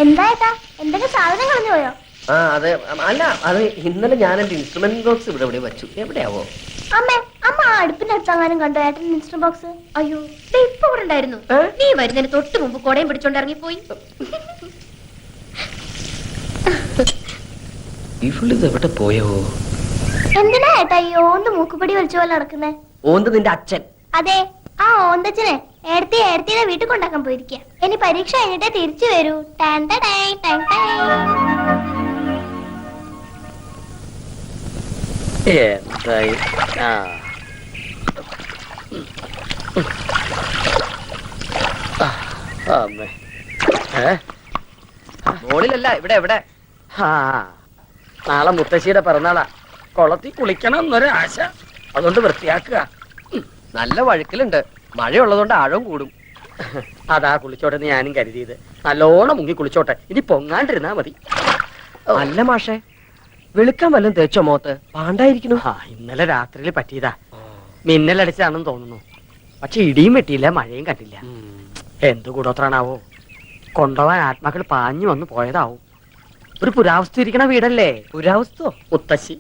എന്താ എന്തൊക്കെ സാധനം കളഞ്ഞു പോയോ? ആ അതെ, അല്ല അത് ഇന്നലെ ഞാൻ എന്റെ ഇൻസ്ട്രുമെന്റ് ബോക്സ് ഇവിടെ എവിടെ വെച്ചു. എവിടെയാവോ? അമ്മ ആ അടുപ്പിന്റെ അടുത്തെങ്ങാനും കണ്ടോ ഏട്ടൻ ഇൻസ്ട്രുമെന്റ് ബോക്സ്? അയ്യോ ഇപ്പൊ ഇവിടെ ഉണ്ടായിരുന്നു. നീ വരുന്നതിന് തൊട്ട് മുമ്പ് കൊടയും പിടിച്ചോണ്ട് ഇറങ്ങിപ്പോയി. ഇവളിത് എവിടെ പോയോ? എന്തിനാ ഏട്ടാ ഈ ഓന്ത് മൂക്കുപടി വലിച്ച പോലെ നടക്കുന്നേ? ഓന്ത് നിന്റെ അച്ഛൻ. അതെ, ആ ഓന്തച്ഛനെ ഏടത്തിയുടെ വീട്ടിൽ കൊണ്ടാക്കാൻ പോയിരിക്കുക. ഇനി പരീക്ഷ കഴിഞ്ഞിട്ടേ തിരിച്ചു വരൂ. മോളിലല്ല, ഇവിടെ എവിടെ? നാളെ മുത്തശ്ശിയുടെ പിറന്നാളാ. കുളത്തിൽ കുളിക്കണം എന്നൊരു ആശ, അതുകൊണ്ട് വൃത്തിയാക്കുക. നല്ല വഴുക്കലുണ്ട്, മഴയുള്ളതുകൊണ്ട് ആഴവും കൂടും. അതാ കുളിച്ചോട്ടെ ഞാനും കരുതിയത്. നല്ലോണം മുങ്ങി കുളിച്ചോട്ടെ, ഇനി പൊങ്ങാണ്ടിരുന്നാ മതി. അല്ല മാഷേ, വെളുക്കാൻ വല്ലതും തേച്ചോ മോത്ത്? പാണ്ടായിരിക്കുന്നു. ഇന്നലെ രാത്രിയിൽ പറ്റിയതാ. മിന്നലടിച്ചാണെന്ന് തോന്നുന്നു. പക്ഷെ ഇടിയും വെട്ടിയില്ല, മഴയും കണ്ടില്ല. എന്ത് കൂടോത്രാണാവോ? കൊണ്ടുപോവാൻ ആത്മാക്കൾ പാഞ്ഞു വന്ന് പോയതാവും. ഒരു പുരാവസ്തു ഇരിക്കണ വീടല്ലേ. പുരാവസ്തു? മുത്തശ്ശി.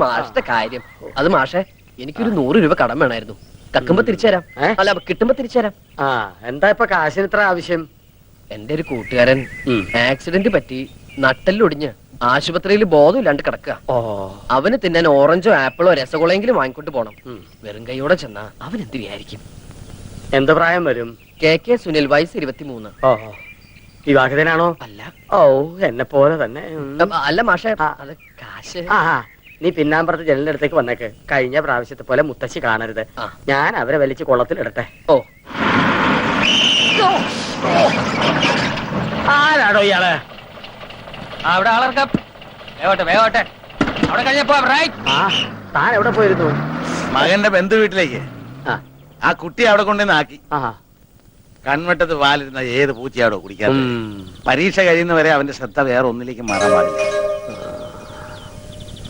മാഷത്തെ കാര്യം അത്. മാഷേ, എനിക്കൊരു 100 രൂപ കടം വേണമായിരുന്നു. കക്കുമ്പോ തിരിച്ചുതരാം. അല്ല, കിട്ടുമ്പോ തിരിച്ചുതരാം. എന്താ ഇപ്പൊ കാശിന് ഇത്ര ആവശ്യം? എന്റെ ഒരു കൂട്ടുകാരൻ ആക്സിഡന്റ് പറ്റി നട്ടെല്ലൊടിഞ്ഞ് ആശുപത്രിയിൽ ബോധമില്ലാണ്ട് കിടക്കുക. അവന് തിന്നാൻ ഓറഞ്ചോ ആപ്പിളോ രസഗുളയെങ്കിലും വാങ്ങിക്കൊണ്ട് പോണം. വെറും കൈയോടെ ചെന്നാ അവൻ എന്ത് വിചാരിക്കും? എന്ത് പ്രായം വരും? KK സുനിൽ, വയസ്സ് 23. വിവാഹിതനാണോ? അല്ല. ഓ, എന്നെ പോലെ തന്നെ. അല്ല മാഷേ, അത് കാശ്. നീ പിന്നാമ്പറത്ത് ജനലിന്റെ അടുത്തേക്ക് വന്നേക്ക്. കഴിഞ്ഞ പ്രാവശ്യത്തെ പോലെ മുത്തശ്ശി കാണരുത്. ഞാൻ അവരെ വലിച്ച് കുളത്തിലിടട്ടെ. ഓ, ആരാടോ ഇയാള്? അവിടെ ആളർക്കാം. വേഗോട്ടെ അവിടെ കഴിഞ്ഞപ്പോ താൻ എവിടെ പോയിരുന്നു? മകന്റെ ബന്ധു വീട്ടിലേക്ക്. ആ കുട്ടി അവിടെ കൊണ്ടുവന്ന് ആക്കി. കൺവെട്ടത്ത് പാലിരുന്ന ഏത് പൂച്ചയാടോ കുടിക്കാൻ? പരീക്ഷ കഴിയുന്നവരെ അവന്റെ ശ്രദ്ധ വേറെ ഒന്നിലേക്ക് മാറാൻ പാടില്ല.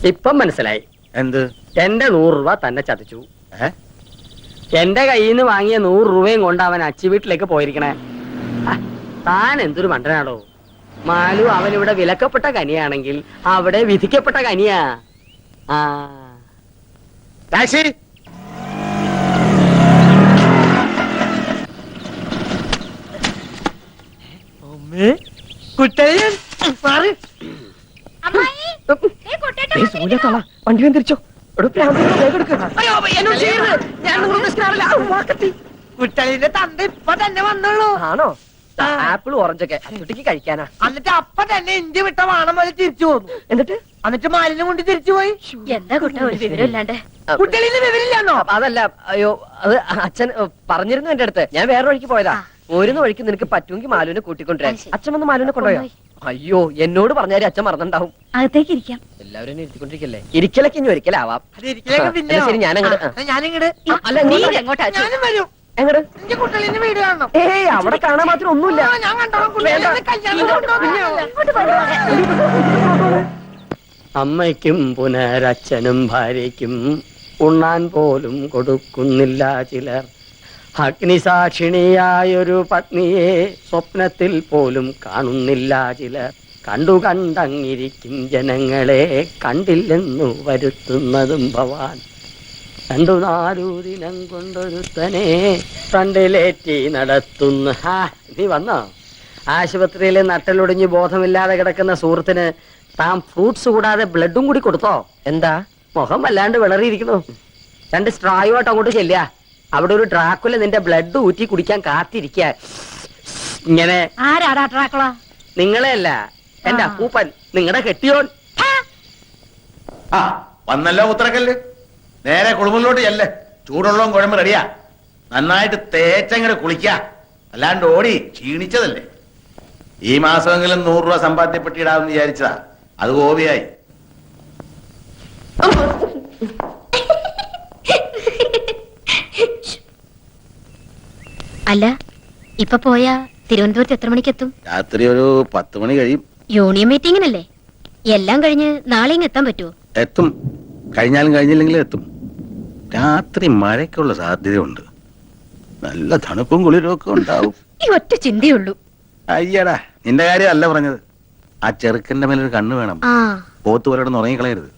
ഇപ്പം മനസ്സിലായി. എന്ത്? എന്റെ 100 രൂപ തന്നെ ചതിച്ചു. എന്റെ കയ്യിൽ നിന്ന് വാങ്ങിയ 100 രൂപയും കൊണ്ട് അവൻ അച്ചി വീട്ടിലേക്ക് പോയിരിക്കണേ. താൻ എന്തൊരു മണ്ടനാടോ. മാലു അവനിവിടെ വിലക്കപ്പെട്ട കനിയാണെങ്കിൽ അവിടെ വിധിക്കപ്പെട്ട കനിയാ. ടാക്സി. വണ്ടി തിരിച്ചോ. കുട്ടലിന്റെ തന്ത ഇപ്പൊ തന്നെ വന്നുള്ളൂ. ആണോ? ആപ്പിൾ ഓറഞ്ചൊക്കെ കുട്ടിക്ക് കഴിക്കാനാ. എന്നിട്ട് അപ്പൊ തന്നെ ഇന്ത്യ വിട്ട വാണം പോലെ തിരിച്ചു പോന്നു. എന്നിട്ട് മാലിന്യം കൊണ്ട് തിരിച്ചു പോയി. എന്താ കുട്ട ഒരു വിവരമില്ലാണ്ട്? കുട്ടലിന്റെ വിവരമില്ലാന്നോ? അതല്ല, അയ്യോ, അത് അച്ഛൻ പറഞ്ഞിരുന്നു എന്റെ അടുത്ത്. ഞാൻ വേറെ വഴിക്ക് പോയതാ. പോരുന്ന വഴിക്ക് നിനക്ക് പറ്റുമെങ്കിൽ മാലുവിനെ കൂട്ടിക്കൊണ്ടുവരാൻ. അച്ഛൻ വന്ന് മാലുവിനെ കൊണ്ടുപോയോ? അയ്യോ, എന്നോട് പറഞ്ഞാൽ അച്ഛൻ മറന്നുണ്ടാവും. അകത്തേക്ക് ഇരിക്കാം. എല്ലാവരും എന്നെ ഇരുത്തിക്കൊണ്ടിരിക്കല്ലേ. ഇരിക്കലൊക്കെ ഇനി ഒരിക്കലാവാം. ശരി, ഞാനിങ്ങട്. അല്ല, നീ എങ്ങോട്ടാ? ഞാനും വരും. എങ്ങട്? എന്റെ കുട്ടലിന്റെ വീട് കാണണം. അവിടെ കാണാൻ മാത്രം ഒന്നുമില്ല. ഞാൻ അമ്മയ്ക്കും പുനരച്ഛനും ഭാര്യയ്ക്കും ഉണ്ണാൻ പോലും കൊടുക്കുന്നില്ല ചിലർ. അഗ്നിസാക്ഷിണിയായൊരു പത്നിയെ സ്വപ്നത്തിൽ പോലും കാണുന്നില്ല ചിലർ. കണ്ടങ്ങിരിക്കും ജനങ്ങളെ കണ്ടില്ലെന്നു വരുത്തുന്നതും ഭവാൻ. 2-4 ദിനം കൊണ്ടൊരുത്തനെ ഫ്രണ്ടിലേറ്റി നടത്തുന്നു. നീ വന്നോ? ആശുപത്രിയിൽ നട്ടലൊടിഞ്ഞ് ബോധമില്ലാതെ കിടക്കുന്ന സുഹൃത്തിന് താൻ ഫ്രൂട്ട്സ് കൂടാതെ ബ്ലഡും കൂടി കൊടുത്തോ? എന്താ മുഖം വല്ലാണ്ട് വിളറിയിരിക്കുന്നു. 2 സ്ട്രായുമായിട്ട് അങ്ങോട്ട് ചെല്ലുക. അവിടെ ഒരു ഡ്രാക്കുല നിന്റെ ബ്ലഡ് ഊറ്റി കുടിക്കാൻ കാത്തിരിക്ക. ഇങ്ങനെ. ആരാടാ ഡ്രാക്കുള? നിങ്ങളെ അല്ല, എന്റെ അപ്പൂപ്പൻ, നിങ്ങളുടെ കെട്ടിയോൻ. വന്നല്ലോ ഉത്തരക്കല്ല്. നേരെ കുളിമുറിലോട്ട് ചെല്ല്. ചൂടുള്ളതും കുഴമ്പ് റെഡിയാ. നന്നായിട്ട് തേച്ചങ്ങട് കുളിക്ക. അല്ലാണ്ട് ഓടി ക്ഷീണിച്ചതല്ലേ. ഈ മാസമെങ്കിലും 100 രൂപ സമ്പാദ്യപ്പെട്ടിടാമെന്ന് വിചാരിച്ചതാ. അത് ഗോപിയായി. അല്ല, ഇപ്പൊ പോയാ തിരുവനന്തപുരത്ത് എത്ര മണിക്കെത്തും? രാത്രി ഒരു 10 മണി കഴിയും. യൂണിയൻ മീറ്റിംഗിനല്ലേ? എല്ലാം കഴിഞ്ഞ് നാളെയും എത്താൻ പറ്റുമോ? എത്തും. കഴിഞ്ഞാലും കഴിഞ്ഞില്ലെങ്കിലും എത്തും. രാത്രി മഴയ്ക്കുള്ള സാധ്യതയുണ്ട്. നല്ല തണുപ്പും കുളിരും ഒക്കെ ഉണ്ടാവും. ഈ ഒറ്റ ചിന്തയുള്ളൂ. അയ്യടാ, നിന്റെ കാര്യം അല്ല പറഞ്ഞത്. ആ ചെറുക്കന്റെ മേലൊരു കണ്ണ് വേണം. ആ പോത്ത് പോലെ ഉറങ്ങിക്കളയരുത്.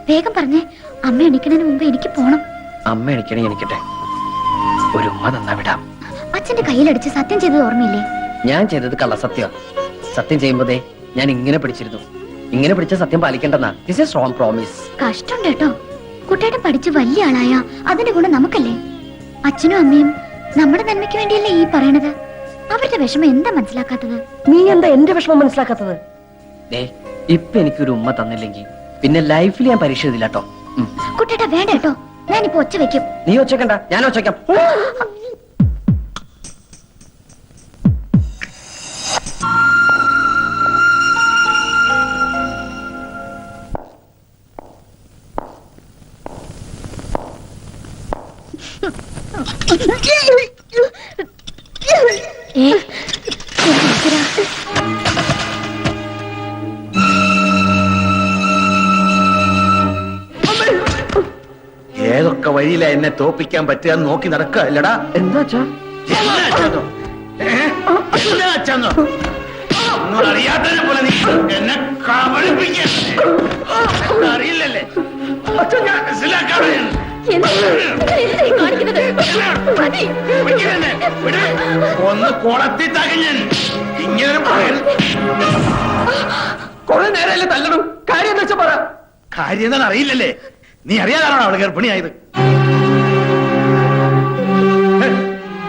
വേഗം പറഞ്ഞേ. അമ്മ എണിക്കണതിന് മുമ്പ് എനിക്ക് പോണം. അമ്മ എണിക്കണേ എനിക്കട്ടെ, ഒരു ഉമ്മ തന്നാ വിടാം. അച്ഛന്റെ കയ്യിലടിച്ച് സത്യം ചെയ്തത് ഓർമ്മയില്ലേ? ഞാൻ ചെയ്തത് കള്ളസത്യം. സത്യം ചെയ്യുമ്പോഴേ ഞാൻ ഇങ്ങനെ പിടിച്ചിരുന്നു. ഇങ്ങനെ പിടിച്ച സത്യം പാലിക്കേണ്ടെന്നാ. This is strong promise. കഷ്ടം കേട്ടോ. കുട്ടിയുടെ പഠിച്ച് വലിയ ആളായ അതിന്റെ ഗുണം നമുക്കല്ലേ? അച്ഛനും അമ്മയും നമ്മുടെ നന്മയ്ക്ക് വേണ്ടിയല്ലേ ഈ പറയണത്. അവരുടെ വിഷമം എന്താ മനസ്സിലാക്കാത്തത്? നീ എന്താ എന്റെ വിഷമം മനസ്സിലാക്കാത്തത്? ഇപ്പൊ എനിക്കൊരു ഉമ്മ തന്നില്ലെങ്കിൽ പിന്നെ ലൈഫിൽ ഞാൻ പരീക്ഷ എഴുതില്ല കേട്ടോ. കുട്ടിയുടെ വേണ്ട കേട്ടോ. ഞാനിപ്പോ ഒച്ച വെക്കും. നീ ഒച്ചക്കണ്ട, ഞാൻ ഒച്ചക്കാം. ഏതൊക്കെ വഴിയില എന്നെ തോപ്പിക്കാൻ പറ്റുക നോക്കി നടക്കുക അല്ലടാ. എന്താ അച്ഛാ? അറിയാത്തതിനെ പോലെ നീ എന്നെ അറിയില്ലല്ലേ? മനസ്സിലാക്കാതെ ഒന്ന് കുളത്തി തകഞ്ഞൻ. ഇങ്ങനെ കൊറേ നേരമല്ലേ തല്ലണം. കാര്യം എന്താ വെച്ചാ പറ. കാര്യം എന്താണെന്ന് അറിയില്ലല്ലേ? നീ അറിയാതാണോ അവള് ഗർഭിണിയായത്?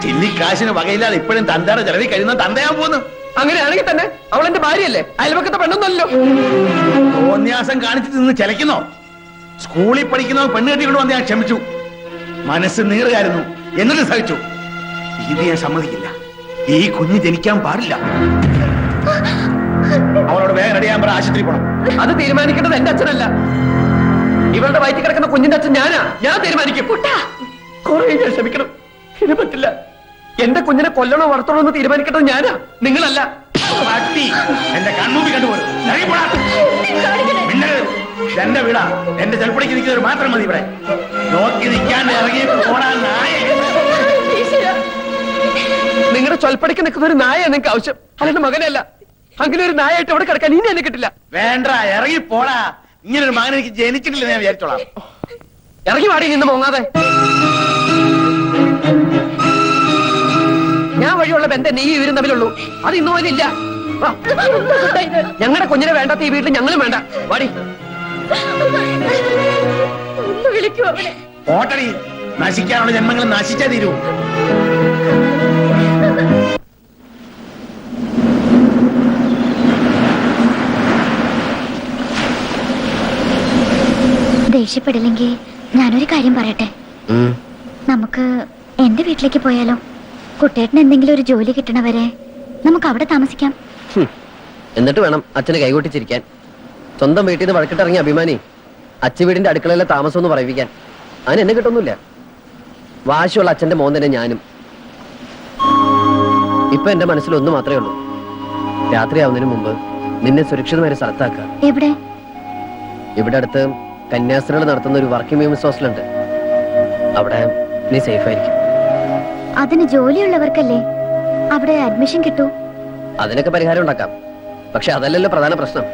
ചില്ലിക്കാശിന് വകയില്ലാതെ ഇപ്പോഴും തന്തയുടെ ചെലവിൽ കഴിയുന്ന തന്തയാൻ പോന്നു. അങ്ങനെയാണെങ്കിൽ തന്നെ അവൾ എന്റെ ഭാര്യയല്ലേ, അയൽവക്കത്തെ പെണ്ണൊന്നല്ലോ. തോന്യാസം കാണിച്ചിട്ട് നിന്ന് ചിലയ്ക്കുന്നോ? സ്കൂളിൽ പഠിക്കുന്നവ പെണ്ണ് കെട്ടിക്കൊണ്ട് വന്ന് ഞാൻ ക്ഷമിച്ചു. മനസ്സ് നീറുകയായിരുന്നു, എന്നിട്ട് സഹിച്ചു. ഇത് ഞാൻ സമ്മതിക്കില്ല. ഈ കുഞ്ഞ് ജനിക്കാൻ പാടില്ല. അവളോട് വേഗം റെഡിയാൻ പറ, ആശുപത്രി പോണം. അത് തീരുമാനിക്കേണ്ടത് എന്റെ അച്ഛനല്ല. ഇവളുടെ വയറ്റിൽ കിടക്കുന്ന കുഞ്ഞിന്റെ അച്ഛൻ ഞാനാ. ഞാൻ തീരുമാനിക്കും. കുറെ ഞാൻ ക്ഷമിക്കണം, ഇത് പറ്റില്ല. എന്റെ കുഞ്ഞിനെ കൊല്ലണോ വളർത്തണോ എന്ന് തീരുമാനിക്കേണ്ടത് ഞാനാ, നിങ്ങളല്ല. എന്റെ കൺമുമ്പിൽ കണ്ടുപോലും എന്റെ വീടാ. എന്റെ ചെൽപ്പടിക്ക് നിൽക്കുന്നവർ മാത്രം മതി ഇവിടെ. നോക്കി നിൽക്കാണ്ട് ഇറങ്ങി പോടാൻ നായ. നിങ്ങളുടെ ചൊൽപ്പടിക്ക് നിൽക്കുന്ന ഒരു നായ നിങ്ങൾക്ക് ആവശ്യം, അല്ലാണ്ട് മകനല്ല. അങ്ങനെ ഒരു നായായിട്ട് അവിടെ കിടക്കാൻ ഇനി എന്നെ കിട്ടില്ല. വേണ്ട, ഇറങ്ങി പോടാ. ഇങ്ങനെ ഒരു മകൻ എനിക്ക് ജനിച്ചിട്ടില്ല ഞാൻ വിചാരിച്ചോളാം. ഇറങ്ങി മാറി നിന്ന് മോങ്ങാതെ. ഞാൻ വഴിയുള്ള ബന്ധം നീ ഇവരും തമ്മിലുള്ളൂ, അത് ഇന്നു പോലും ഇല്ല. ഞങ്ങളുടെ കുഞ്ഞിനെ വേണ്ടാത്ത ഈ വീട്ടിൽ ഞങ്ങളും വേണ്ട. വാടി ഓട്ടടി, നശിക്കാനുള്ള ജന്മങ്ങൾ നശിച്ചേ തീരൂ. ദേഷ്യപ്പെടില്ലെങ്കിൽ ഞാനൊരു കാര്യം പറയട്ടെ. നമുക്ക് എന്റെ വീട്ടിലേക്ക് പോയാലോ? കുട്ടേട്ടന് എന്തെങ്കിലും ഒരു ജോലി കിട്ടണവരെ നമുക്ക് അവിടെ താമസിക്കാം. എന്നിട്ട് വേണം അച്ഛന് കൈകൊട്ടിച്ചിരിക്കാൻ. സ്വന്തം വീട്ടിൽ നിന്ന് വഴക്കിട്ടിറങ്ങിയ അഭിമാനി അച്ഛൻ വീടിന്റെ അടുക്കളയിലെ താമസം എന്ന് പറയിപ്പിക്കാൻ. അതിന് എന്നെ കിട്ടൊന്നുമില്ല. വാശിയുള്ള അച്ഛന്റെ മോൻ തന്നെ ഞാനും. ഇപ്പൊ എന്റെ മനസ്സിൽ ഒന്ന് മാത്രമേ ഉള്ളൂ, രാത്രിയാവുന്നതിന് മുമ്പ് നിന്നെ സുരക്ഷിതമായ ഒരു സ്ഥലത്താക്കുക. എവിടെ? ഇവിടെ അടുത്ത് കന്യാസ്ത്രീകൾ നടത്തുന്ന ഒരു വർക്കിംഗ് വിമൻസ് ഹോസ്റ്റലുണ്ട്. അവിടെ നീ സേഫ് ആയിരിക്കും. അതിന് ജോലിയുള്ളവർക്കല്ലേ അവിടെ അഡ്മിഷൻ കിട്ടൂ. അതിനൊക്കെ പരിഹാരം ഉണ്ടാക്കാം. പക്ഷെ അതല്ലല്ലോ പ്രധാന പ്രശ്നം.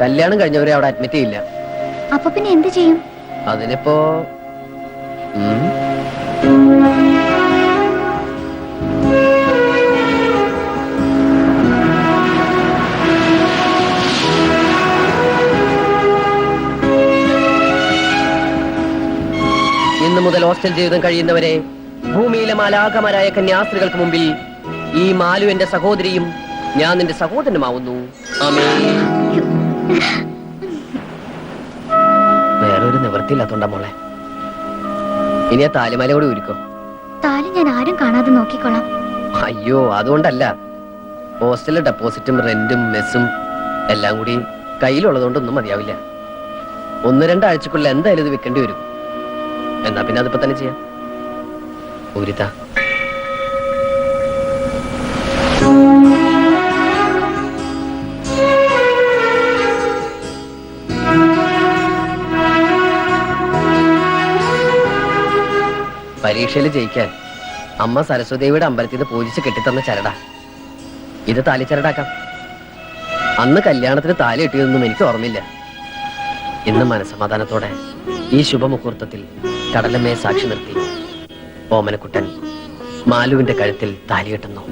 കല്യാണം കഴിഞ്ഞവരെ അവിടെ അഡ്മിറ്റ് ചെയ്യില്ല. അപ്പൊ പിന്നെ എന്ത് ചെയ്യും? അതിനിപ്പോ ഇന്നു മുതൽ ഹോസ്റ്റൽ ജീവിതം കഴിയുന്നവരെ ഭൂമിയിലെ മാലാഖമാരായ കന്യാസ്ത്രീകൾക്ക് മുമ്പിൽ ഈ മാലു എന്റെ സഹോദരിയും ഞാൻ നിന്റെ സഹോദരനുമാവുന്നു. ആമേൻ. വേറൊരു നിവൃത്തിയില്ലാത്തോണ്ടാ മോളെ. ഇനി ആ താലിമാല കൂടി ഒരുക്കോ. താലി ഞാൻ ആരും കാണാതെ നോക്കിക്കോളാം. അയ്യോ, അതുകൊണ്ടല്ല. ഹോസ്റ്റലിലെ ഡെപ്പോസിറ്റും റെന്റും മെസ്സും എല്ലാം കൂടി കയ്യിലുള്ളതുകൊണ്ടൊന്നും മതിയാവില്ല. 1-2 ആഴ്ചക്കുള്ളിൽ എന്തായാലും ഇത് വിൽക്കേണ്ടി വരും. എന്നാ പിന്നെ അതിപ്പോ തന്നെ ചെയ്യാം. ഊരിത്താ. പരീക്ഷയിൽ ജയിക്കാൻ അമ്മ സരസ്വതിയുടെ അമ്പലത്തിൽ നിന്ന് പൂജിച്ച് കെട്ടിത്തന്ന ചരടാ ഇത്. താലി ചരടാക്കാം. അന്ന് കല്യാണത്തിന് താലി കിട്ടിയതൊന്നും എനിക്ക് ഓർമ്മയില്ല. ഇന്ന് മനസ്സമാധാനത്തോടെ ഈ ശുഭമുഹൂർത്തത്തിൽ കടലമ്മയെ സാക്ഷി നിർത്തി ഓമനക്കുട്ടൻ മാലുവിന്റെ കഴുത്തിൽ താലി കെട്ടുന്നു.